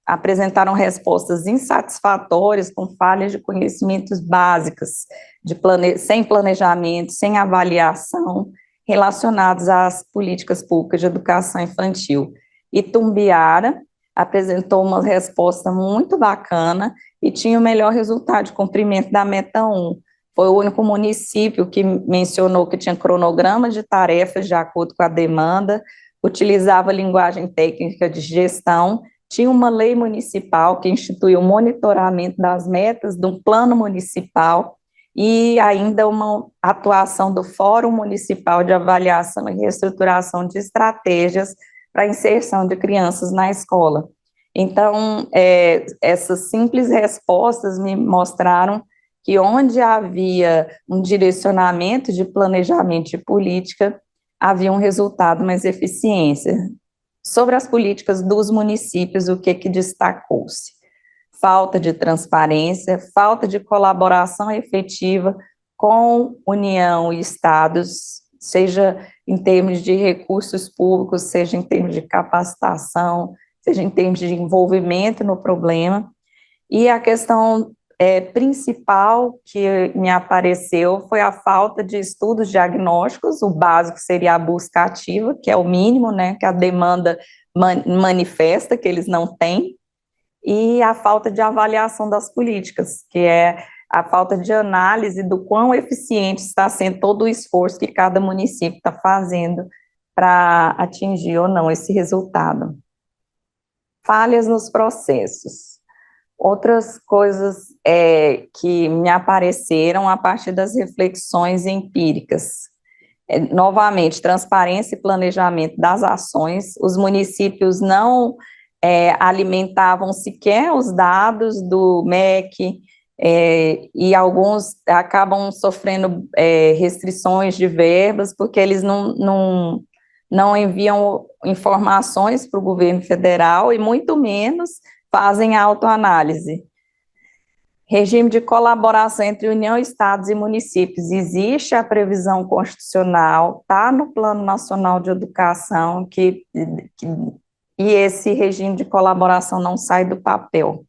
apresentaram respostas insatisfatórias, com falhas de conhecimentos básicos, sem planejamento, sem avaliação, relacionados às políticas públicas de educação infantil. Itumbiara apresentou uma resposta muito bacana e tinha o melhor resultado de cumprimento da Meta 1. Foi o único município que mencionou que tinha cronogramas de tarefas de acordo com a demanda, utilizava linguagem técnica de gestão, tinha uma lei municipal que instituiu o monitoramento das metas de um plano municipal e ainda uma atuação do Fórum Municipal de Avaliação e Reestruturação de Estratégias para a inserção de crianças na escola. Então, essas simples respostas me mostraram que onde havia um direcionamento de planejamento de política, havia um resultado mais eficiência. Sobre as políticas dos municípios, o que destacou-se? Falta de transparência, falta de colaboração efetiva com União e estados, seja em termos de recursos públicos, seja em termos de capacitação, seja em termos de envolvimento no problema. E a questão principal que me apareceu foi a falta de estudos diagnósticos. O básico seria a busca ativa, que é o mínimo, né, que a demanda manifesta que eles não têm, e a falta de avaliação das políticas, que é a falta de análise do quão eficiente está sendo todo o esforço que cada município está fazendo para atingir ou não esse resultado. Falhas nos processos. Outras coisas que me apareceram a partir das reflexões empíricas. Novamente, transparência e planejamento das ações. Os municípios não alimentavam sequer os dados do MEC, e alguns acabam sofrendo restrições de verbas, porque eles não enviam informações para o governo federal, e muito menos fazem autoanálise. Regime de colaboração entre União, Estados e municípios. Existe a previsão constitucional, está no Plano Nacional de Educação, e esse regime de colaboração não sai do papel,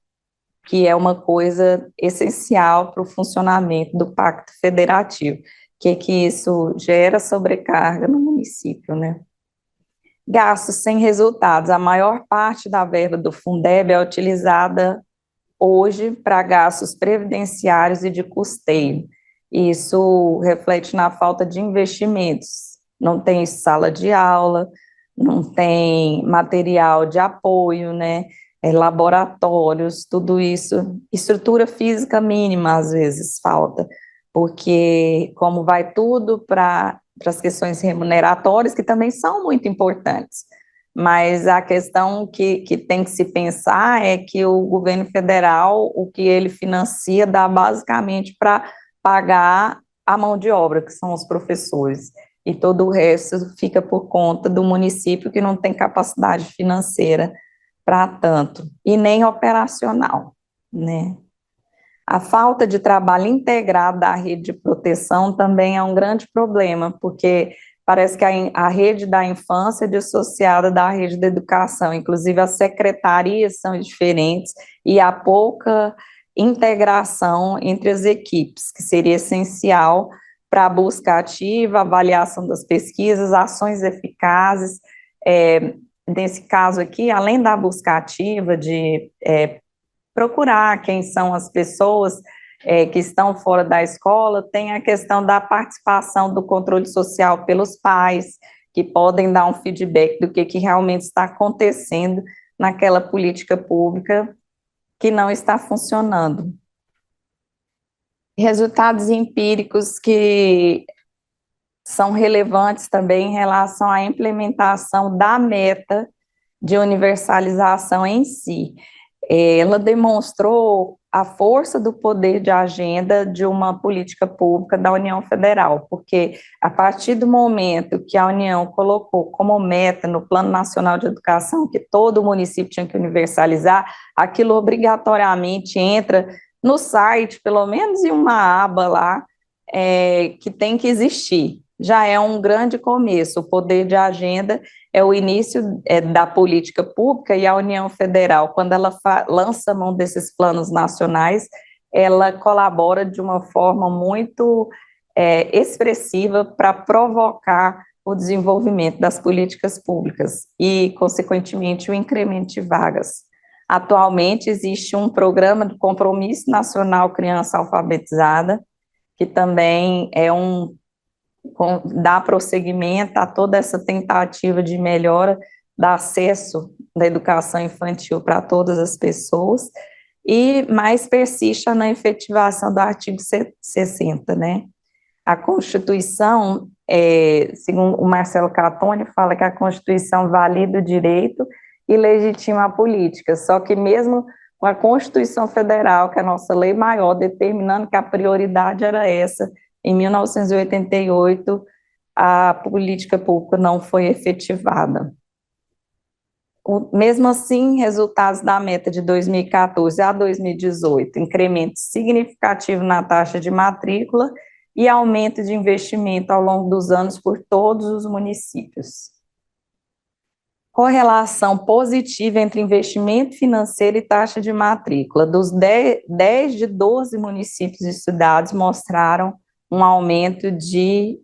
que é uma coisa essencial para o funcionamento do Pacto Federativo, que isso gera sobrecarga no município, né? Gastos sem resultados. A maior parte da verba do Fundeb é utilizada hoje para gastos previdenciários e de custeio. Isso reflete na falta de investimentos. Não tem sala de aula, não tem material de apoio, né? Laboratórios, tudo isso. Estrutura física mínima, às vezes, falta, porque como vai tudo para as questões remuneratórias, que também são muito importantes, mas a questão que tem que se pensar é que o governo federal, o que ele financia, dá basicamente para pagar a mão de obra, que são os professores, e todo o resto fica por conta do município, que não tem capacidade financeira para tanto, e nem operacional, né? A falta de trabalho integrado da rede de proteção também é um grande problema, porque parece que a rede da infância é dissociada da rede da educação, inclusive as secretarias são diferentes e há pouca integração entre as equipes, que seria essencial para a busca ativa, avaliação das pesquisas, ações eficazes. Nesse caso aqui, além da busca ativa de procurar quem são as pessoas que estão fora da escola, tem a questão da participação do controle social pelos pais, que podem dar um feedback do que realmente está acontecendo naquela política pública que não está funcionando. Resultados empíricos que são relevantes também em relação à implementação da meta de universalização em si. Ela demonstrou a força do poder de agenda de uma política pública da União Federal, porque a partir do momento que a União colocou como meta no Plano Nacional de Educação que todo município tinha que universalizar, aquilo obrigatoriamente entra no site, pelo menos em uma aba lá, que tem que existir. Já é um grande começo. O poder de agenda é o início da política pública, e a União Federal, quando ela lança a mão desses planos nacionais, ela colabora de uma forma muito expressiva para provocar o desenvolvimento das políticas públicas e, consequentemente, o incremento de vagas. Atualmente, existe um programa de compromisso nacional Criança Alfabetizada, que também dá prosseguimento a toda essa tentativa de melhora do acesso da educação infantil para todas as pessoas, e mais persiste na efetivação do artigo 60, né? A Constituição, segundo o Marcelo Catoni, fala que a Constituição valida o direito e legitima a política, só que mesmo com a Constituição Federal, que é a nossa lei maior, determinando que a prioridade era essa, em 1988, a política pública não foi efetivada. Mesmo assim, resultados da meta de 2014 a 2018, incremento significativo na taxa de matrícula e aumento de investimento ao longo dos anos por todos os municípios. Correlação positiva entre investimento financeiro e taxa de matrícula. Dos 10 de 12 municípios estudados mostraram um aumento de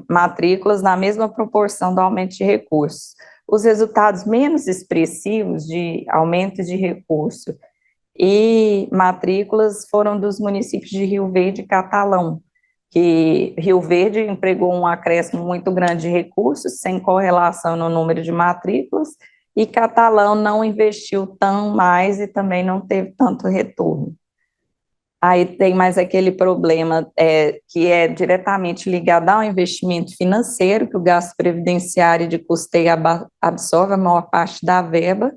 matrículas na mesma proporção do aumento de recursos. Os resultados menos expressivos de aumento de recurso e matrículas foram dos municípios de Rio Verde e Catalão, que Rio Verde empregou um acréscimo muito grande de recursos, sem correlação no número de matrículas, e Catalão não investiu tão mais e também não teve tanto retorno. Aí tem mais aquele problema que é diretamente ligado ao investimento financeiro, que o gasto previdenciário de custeio absorve a maior parte da verba,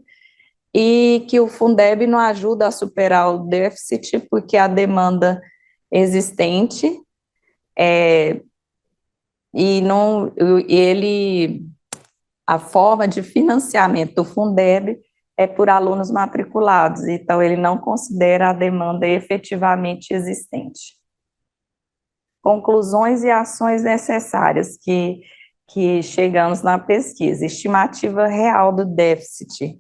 e que o Fundeb não ajuda a superar o déficit, porque a demanda existente, a forma de financiamento do Fundeb é por alunos matriculados, então ele não considera a demanda efetivamente existente. Conclusões e ações necessárias que chegamos na pesquisa: estimativa real do déficit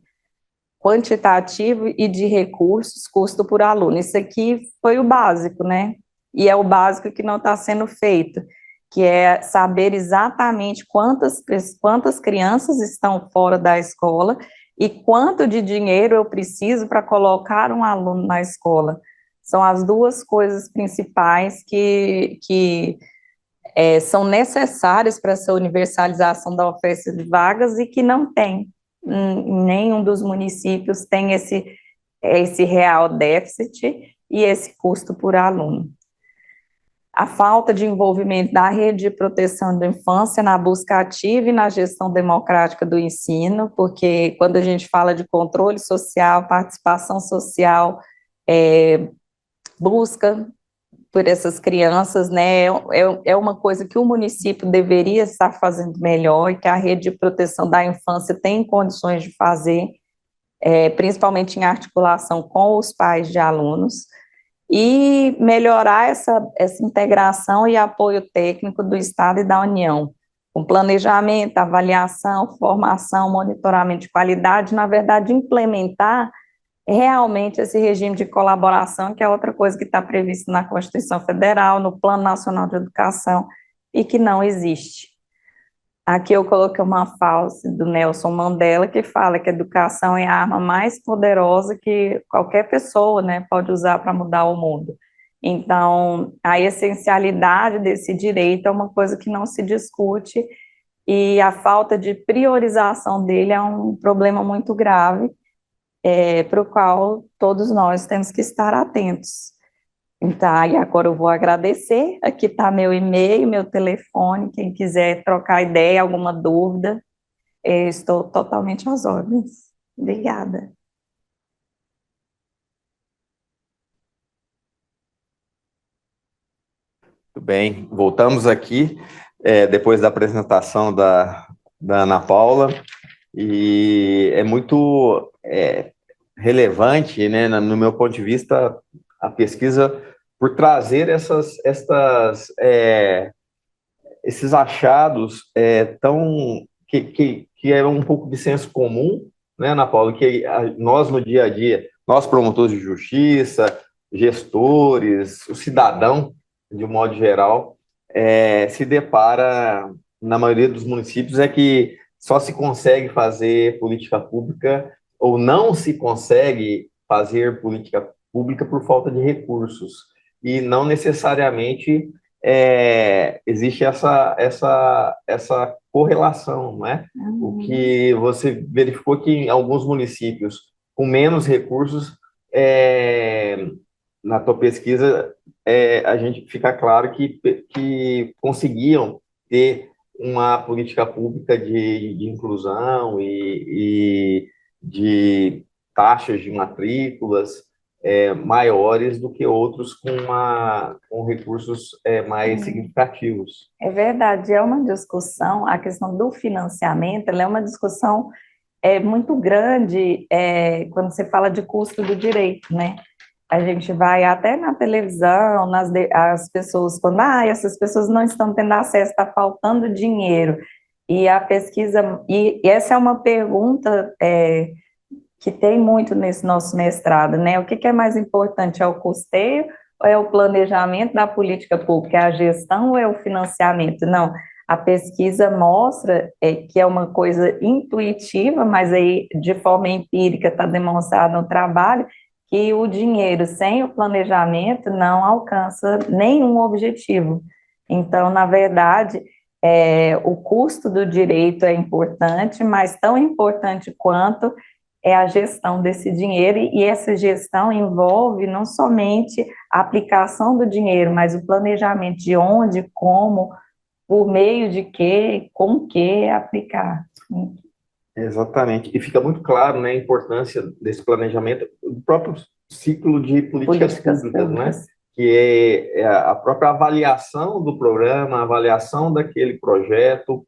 quantitativo e de recursos, custo por aluno. Isso aqui foi o básico, né? E é o básico que não está sendo feito, que é saber exatamente quantas crianças estão fora da escola e quanto de dinheiro eu preciso para colocar um aluno na escola. São as duas coisas principais que são necessárias para essa universalização da oferta de vagas e que não tem. Nenhum dos municípios tem esse real déficit e esse custo por aluno. A falta de envolvimento da rede de proteção da infância na busca ativa e na gestão democrática do ensino, porque quando a gente fala de controle social, participação social, busca por essas crianças, né, é uma coisa que o município deveria estar fazendo melhor e que a rede de proteção da infância tem condições de fazer, principalmente em articulação com os pais de alunos, e melhorar essa integração e apoio técnico do Estado e da União, com planejamento, avaliação, formação, monitoramento de qualidade, na verdade, implementar realmente esse regime de colaboração, que é outra coisa que está prevista na Constituição Federal, no Plano Nacional de Educação, e que não existe. Aqui eu coloquei uma frase do Nelson Mandela, que fala que a educação é a arma mais poderosa que qualquer pessoa, né, pode usar para mudar o mundo. Então, a essencialidade desse direito é uma coisa que não se discute, e a falta de priorização dele é um problema muito grave, para o qual todos nós temos que estar atentos. Então, e agora eu vou agradecer, aqui está meu e-mail, meu telefone, quem quiser trocar ideia, alguma dúvida, estou totalmente às ordens. Obrigada. Muito bem, voltamos aqui, depois da apresentação da Ana Paula, e é muito relevante, né, no meu ponto de vista, a pesquisa por trazer esses achados que é um pouco de senso comum, né, Ana Paula, que nós no dia a dia, nós promotores de justiça, gestores, o cidadão, de um modo geral, se depara, na maioria dos municípios, que só se consegue fazer política pública ou não se consegue fazer política pública por falta de recursos, e não necessariamente existe essa correlação, né? O que você verificou que em alguns municípios com menos recursos, na tua pesquisa, a gente fica claro que conseguiam ter uma política pública de inclusão e de taxas de matrículas maiores do que outros com recursos mais significativos. É verdade, é uma discussão, a questão do financiamento, ela é uma discussão muito grande quando você fala de custo do direito, né? A gente vai até na televisão, as pessoas, quando essas pessoas não estão tendo acesso, está faltando dinheiro. E a pesquisa, e essa é uma pergunta que tem muito nesse nosso mestrado, né? O que é mais importante, é o custeio ou é o planejamento da política pública, é a gestão ou é o financiamento? Não, a pesquisa mostra que é uma coisa intuitiva, mas aí de forma empírica está demonstrado no trabalho, que o dinheiro sem o planejamento não alcança nenhum objetivo. Então, na verdade, o custo do direito é importante, mas tão importante quanto é a gestão desse dinheiro, e essa gestão envolve não somente a aplicação do dinheiro, mas o planejamento de onde, como, por meio de quê, com que aplicar. Exatamente, e fica muito claro, né, a importância desse planejamento, do próprio ciclo de políticas públicas, né, que é a própria avaliação do programa, a avaliação daquele projeto,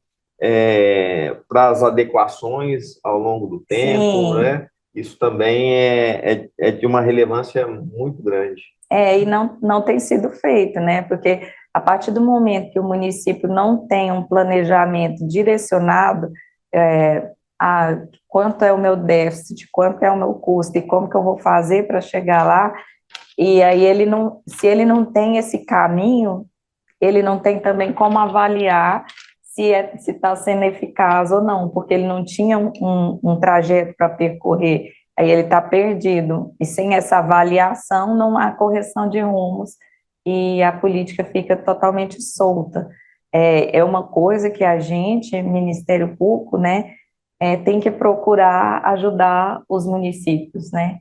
para as adequações ao longo do tempo, né, isso também é de uma relevância muito grande. E não tem sido feito, né, porque a partir do momento que o município não tem um planejamento direcionado, quanto é o meu déficit, quanto é o meu custo e como que eu vou fazer para chegar lá, e aí se ele não tem esse caminho, ele não tem também como avaliar se está sendo eficaz ou não, porque ele não tinha um trajeto para percorrer, aí ele está perdido, e sem essa avaliação não há correção de rumos, e a política fica totalmente solta. É uma coisa que a gente, Ministério Público, né, tem que procurar ajudar os municípios, né?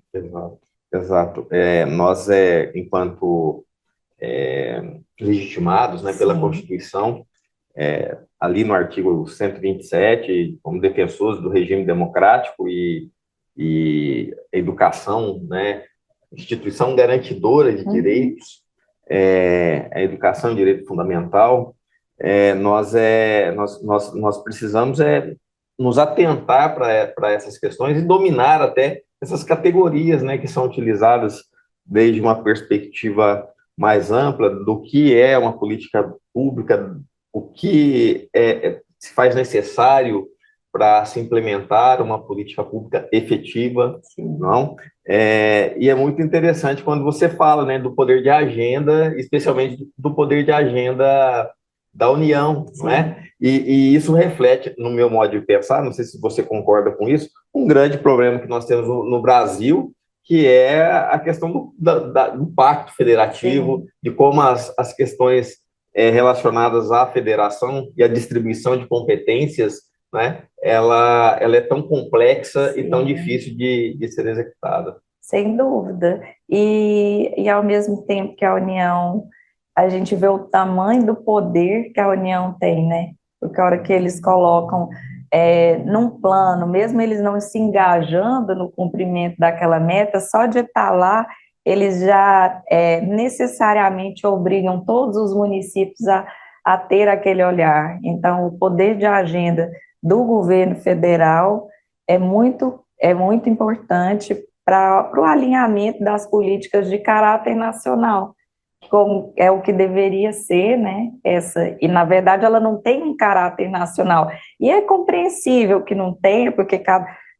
Exato. Nós, enquanto legitimados, né, pela Constituição, ali no artigo 127, como defensores do regime democrático e educação, né, instituição garantidora de direitos, a educação é um direito fundamental, nós precisamos nos atentar para essas questões e dominar até essas categorias, né, que são utilizadas desde uma perspectiva mais ampla do que é uma política pública, o que se faz necessário para se implementar uma política pública efetiva, não? E é muito interessante quando você fala, né, do poder de agenda, especialmente do poder de agenda da União, né? E isso reflete, no meu modo de pensar, não sei se você concorda com isso, um grande problema que nós temos no Brasil, que é a questão do pacto federativo, de como as questões relacionadas à federação e à distribuição de competências, né, ela é tão complexa e tão difícil de ser executada. Sem dúvida. E ao mesmo tempo que a União, a gente vê o tamanho do poder que a União tem, né? Porque a hora que eles colocam num plano, mesmo eles não se engajando no cumprimento daquela meta, só de estar lá, eles já necessariamente obrigam todos os municípios a ter aquele olhar. Então, o poder de agenda do governo federal é muito importante para o alinhamento das políticas de caráter nacional, como é o que deveria ser, né? E na verdade ela não tem um caráter nacional. E é compreensível que não tenha, porque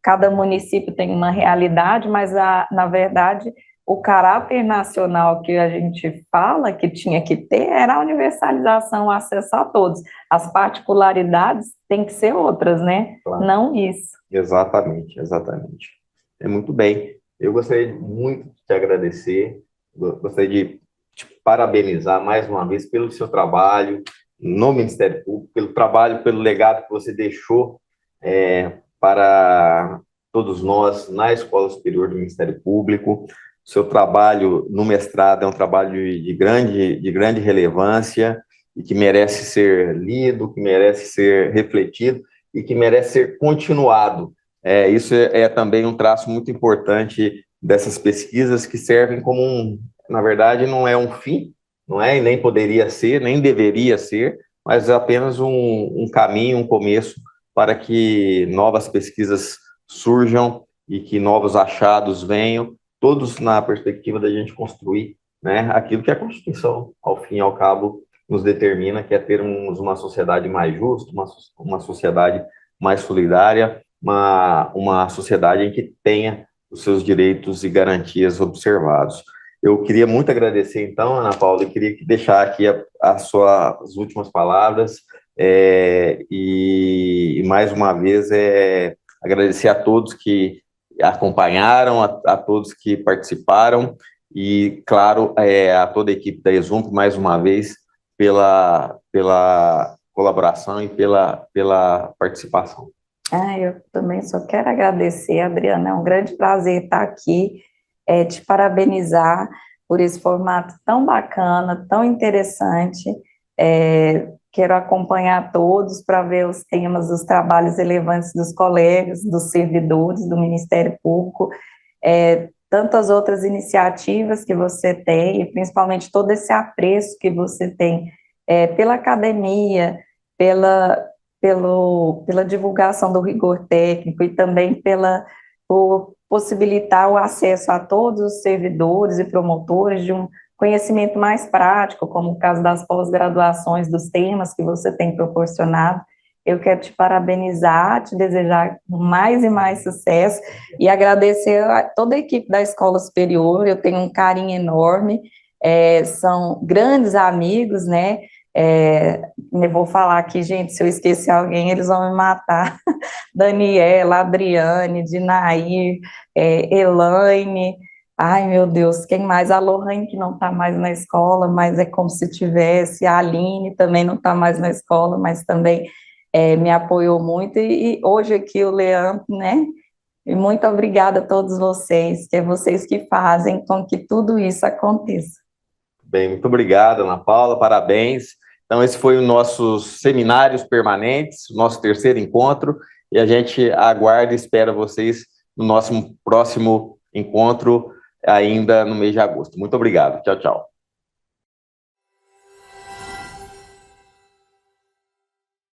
cada município tem uma realidade, mas na verdade o caráter nacional que a gente fala que tinha que ter era a universalização, o acesso a todos. As particularidades têm que ser outras, né? Claro. Não isso. Exatamente. Muito bem. Eu gostaria muito de te agradecer, gostaria de te parabenizar mais uma vez pelo seu trabalho no Ministério Público, pelo trabalho, pelo legado que você deixou para todos nós na Escola Superior do Ministério Público. O seu trabalho no mestrado é um trabalho de grande relevância e que merece ser lido, que merece ser refletido e que merece ser continuado. Isso é também um traço muito importante dessas pesquisas que servem como na verdade, não é um fim, não é, e nem poderia ser, nem deveria ser, mas é apenas um caminho, um começo para que novas pesquisas surjam e que novos achados venham, todos na perspectiva da gente construir, né, aquilo que a Constituição, ao fim e ao cabo, nos determina, que é termos uma sociedade mais justa, uma sociedade mais solidária, uma sociedade em que tenha os seus direitos e garantias observados. Eu queria muito agradecer, então, Ana Paula, e queria deixar aqui as suas últimas palavras, e mais uma vez agradecer a todos que acompanharam, a todos que participaram, e, claro, a toda a equipe da Exump, mais uma vez, pela colaboração e pela participação. Eu também só quero agradecer, Adriana, é um grande prazer estar aqui, te parabenizar por esse formato tão bacana, tão interessante. Quero acompanhar todos para ver os temas, os trabalhos relevantes dos colegas, dos servidores do Ministério Público, tantas outras iniciativas que você tem, e principalmente todo esse apreço que você tem pela academia, pela divulgação do rigor técnico e também por possibilitar o acesso a todos os servidores e promotores de um conhecimento mais prático, como o caso das pós-graduações, dos temas que você tem proporcionado. Eu quero te parabenizar, te desejar mais e mais sucesso e agradecer a toda a equipe da Escola Superior. Eu tenho um carinho enorme, são grandes amigos, né? Eu vou falar aqui, gente, se eu esquecer alguém, eles vão me matar. Daniela, Adriane, Dinair, Elaine, ai meu Deus, quem mais? A Lohane, que não está mais na escola, mas é como se tivesse. A Aline também não está mais na escola, mas também me apoiou muito, e hoje aqui o Leandro, né? E muito obrigada a todos vocês, que é vocês que fazem com que tudo isso aconteça. Bem, muito obrigado, Ana Paula, parabéns. Então, esse foi o nossos seminários permanentes, nosso terceiro encontro, e a gente aguarda e espera vocês no nosso próximo encontro, ainda no mês de agosto. Muito obrigado. Tchau, tchau.